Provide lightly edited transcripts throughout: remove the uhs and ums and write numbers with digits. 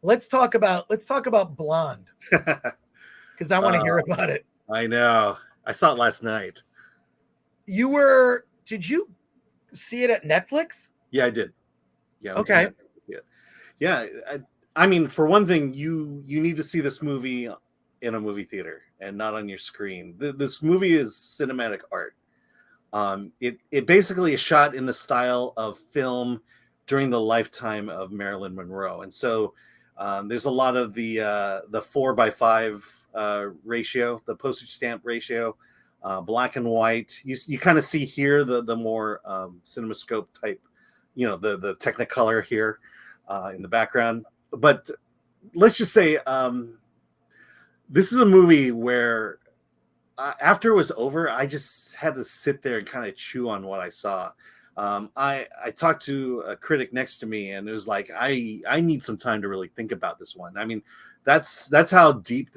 let's talk about Blonde because I want to hear about it. I know. I saw it last night. Did you see it at Netflix? Yeah, I did. Yeah. Okay. Yeah. I mean, for one thing, you need to see this movie in a movie theater and not on your screen. This movie is cinematic art. It basically is shot in the style of film during the lifetime of Marilyn Monroe, and so there's a lot of the 4:5 ratio, the postage stamp ratio, black and white. You kind of see here the more cinemascope type, the Technicolor here in the background. But let's just say this is a movie where after it was over, I just had to sit there and kind of chew on what I saw. I talked to a critic next to me, and it was like I need some time to really think about this one. I mean, that's how deep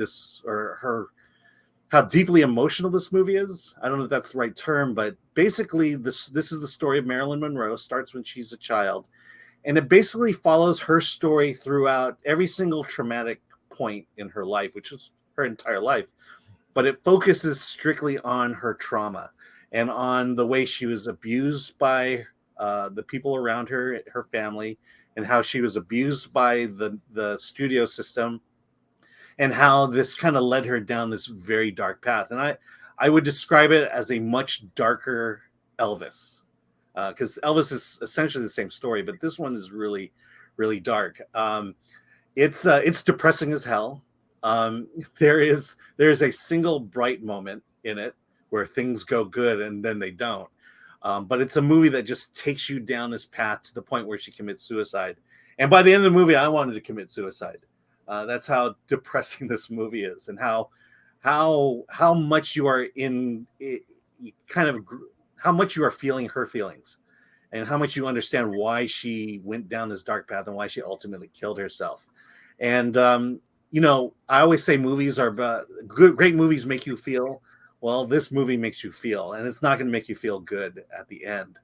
how deeply emotional this movie is. I don't know if that's the right term, but basically this is the story of Marilyn Monroe. Starts when she's a child, and it basically follows her story throughout every single traumatic point in her life, which is her entire life. But it focuses strictly on her trauma and on the way she was abused by the people around her, her family, and how she was abused by the studio system, and how this kind of led her down this very dark path. And I would describe it as a much darker Elvis, because Elvis is essentially the same story, but this one is really, really dark. It's depressing as hell. There is a single bright moment in it where things go good and then they don't. But it's a movie that just takes you down this path to the point where she commits suicide. And by the end of the movie, I wanted to commit suicide. That's how depressing this movie is, and how much you are in it, how much you are feeling her feelings, and how much you understand why she went down this dark path and why she ultimately killed herself. And I always say movies are about great movies make you feel. Well, this movie makes you feel, and it's not going to make you feel good at the end.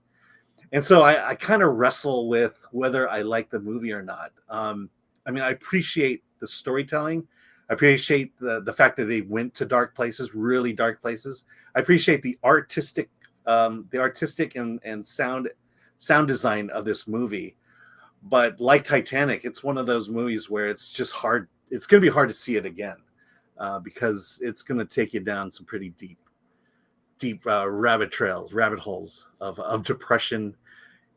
And so I kind of wrestle with whether I like the movie or not. I mean, I appreciate the storytelling. I appreciate the fact that they went to dark places, really dark places. I appreciate the artistic and sound design of this movie. But like Titanic, it's one of those movies where it's just hard. It's going to be hard to see it again because it's going to take you down some pretty deep rabbit holes of depression,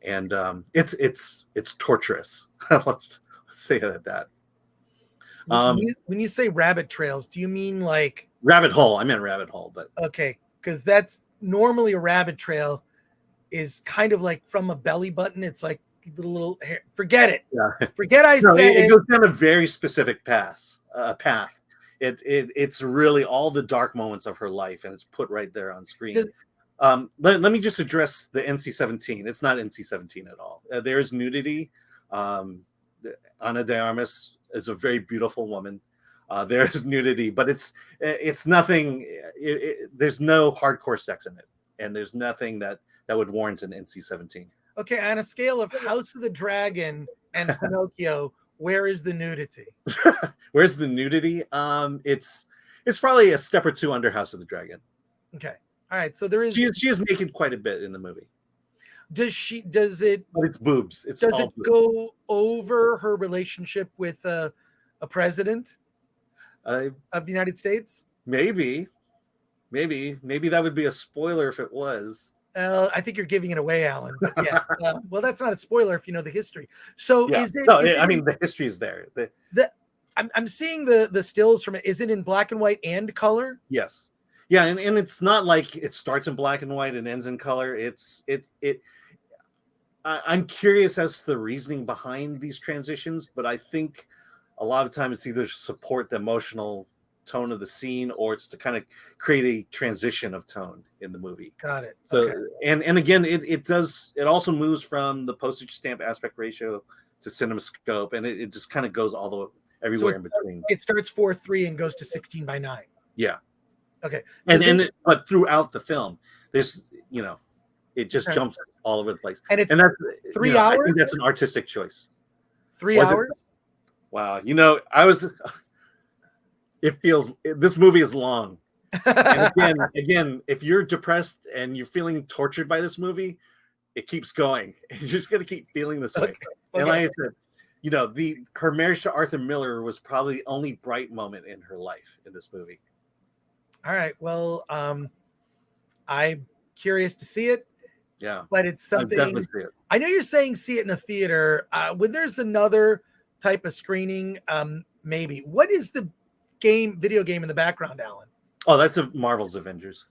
and it's torturous. let's say it at that. When you say rabbit trails, do you mean like rabbit hole? I meant rabbit hole, but okay, because that's normally a rabbit trail is kind of like from a belly button. It's like the little hair. Forget it. Yeah. Forget I said it. It goes down a very specific path. It's really all the dark moments of her life, and it's put right there on screen. Let me just address the NC-17. It's not NC-17 at all. There is nudity. Ana de Armas is a very beautiful woman. There is nudity, but it's nothing. There's no hardcore sex in it, and there's nothing that would warrant an NC-17. Okay, on a scale of House of the Dragon and Pinocchio, where is the nudity? Where's the nudity? It's probably a step or two under House of the Dragon. Okay, all right. So there is. She is naked quite a bit in the movie. Does it? But it's boobs. Does it boobs. Go over her relationship with a president of the United States? Maybe that would be a spoiler if it was. I think you're giving it away, Alan. But yeah, well, that's not a spoiler if you know the history. So yeah. is it? No, I mean the history is there. I'm seeing the stills from it. Is it in black and white and color? Yes. Yeah, and it's not like it starts in black and white and ends in color. I'm curious as to the reasoning behind these transitions, but I think a lot of times it's either to support the emotional tone of the scene or it's to kind of create a transition of tone in the movie. Got it. So okay. and again, it also moves from the postage stamp aspect ratio to cinemascope, and it just kind of goes everywhere in between. It starts 4:3 and goes to 16:9. Yeah. Okay. But throughout the film, there's it just jumps all over the place. And that's 3 hours? I think that's an artistic choice. 3 hours? Wow. This movie is long. And again, if you're depressed and you're feeling tortured by this movie, it keeps going. And you're just going to keep feeling this way. And like I said, her marriage to Arthur Miller was probably the only bright moment in her life in this movie. All right. Well, I'm curious to see it. Yeah. But it's something. I'll definitely see it. I know you're saying see it in a theater. When there's another type of screening, maybe. What is the video game in the background, Alan? Oh, that's a Marvel's Avengers.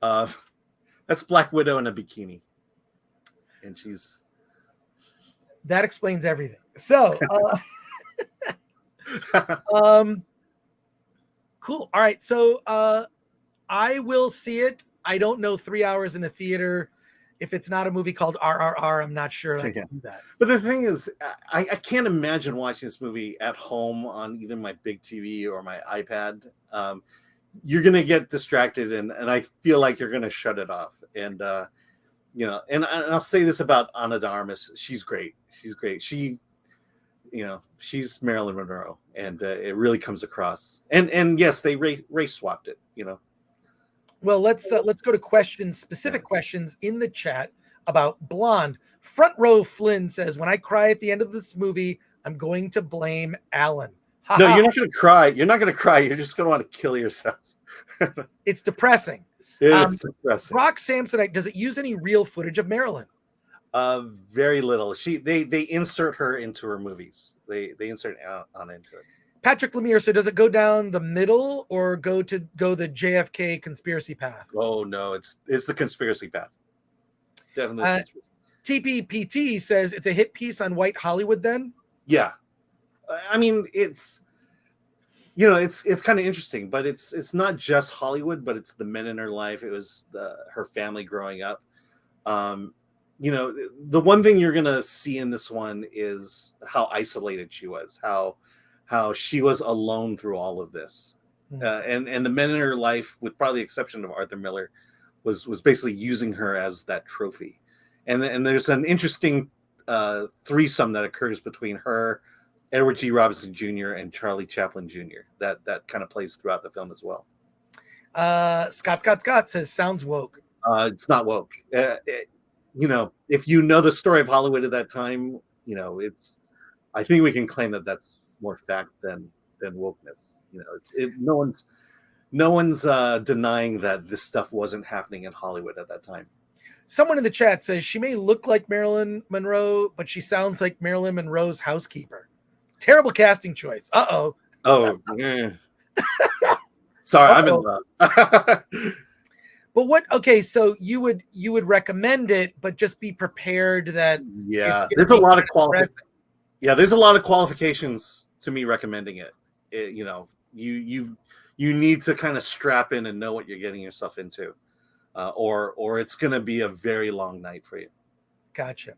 That's Black Widow in a bikini. And that explains everything. So cool. All right. So I will see it. I don't know 3 hours in a theater. If it's not a movie called RRR, I'm not sure I can do that. But the thing is, I can't imagine watching this movie at home on either my big TV or my iPad. You're going to get distracted, and I feel like you're going to shut it off. And, and I'll say this about Ana de Armas. She's great. She's great. She's Marilyn Monroe, and it really comes across. And yes, they race swapped it, Well, let's go to specific questions in the chat about Blonde. Front Row Flynn says, when I cry at the end of this movie, I'm going to blame Alan. No, you're not going to cry. You're not going to cry. You're just going to want to kill yourself. It's depressing. It is depressing. Rock Samsonite, does it use any real footage of Marilyn? Very little. They insert her into her movies. They insert Anna into it. Patrick Lemire, so does it go down the middle or go the JFK conspiracy path? Oh no, it's the conspiracy path. Definitely. TPPT says it's a hit piece on white Hollywood then? Yeah. I mean, it's kind of interesting, but it's not just Hollywood, but it's the men in her life. It was her family growing up. The one thing you're going to see in this one is how isolated she was, how she was alone through all of this. And the men in her life, with probably the exception of Arthur Miller, was basically using her as that trophy. And there's an interesting threesome that occurs between her, Edward G. Robinson Jr., and Charlie Chaplin Jr. that kind of plays throughout the film as well. Scott says, sounds woke. It's not woke. If you know the story of Hollywood at that time, I think we can claim that that's more fact than wokeness. No one's denying that this stuff wasn't happening in Hollywood at that time. Someone in the chat says she may look like Marilyn Monroe, but she sounds like Marilyn Monroe's housekeeper. Terrible casting choice. Oh, yeah. Sorry, I'm in love. But what? Okay, so you would recommend it, but just be prepared that there's a lot of there's a lot of qualifications to me recommending it. You need to kind of strap in and know what you're getting yourself into, or it's going to be a very long night for you. Gotcha.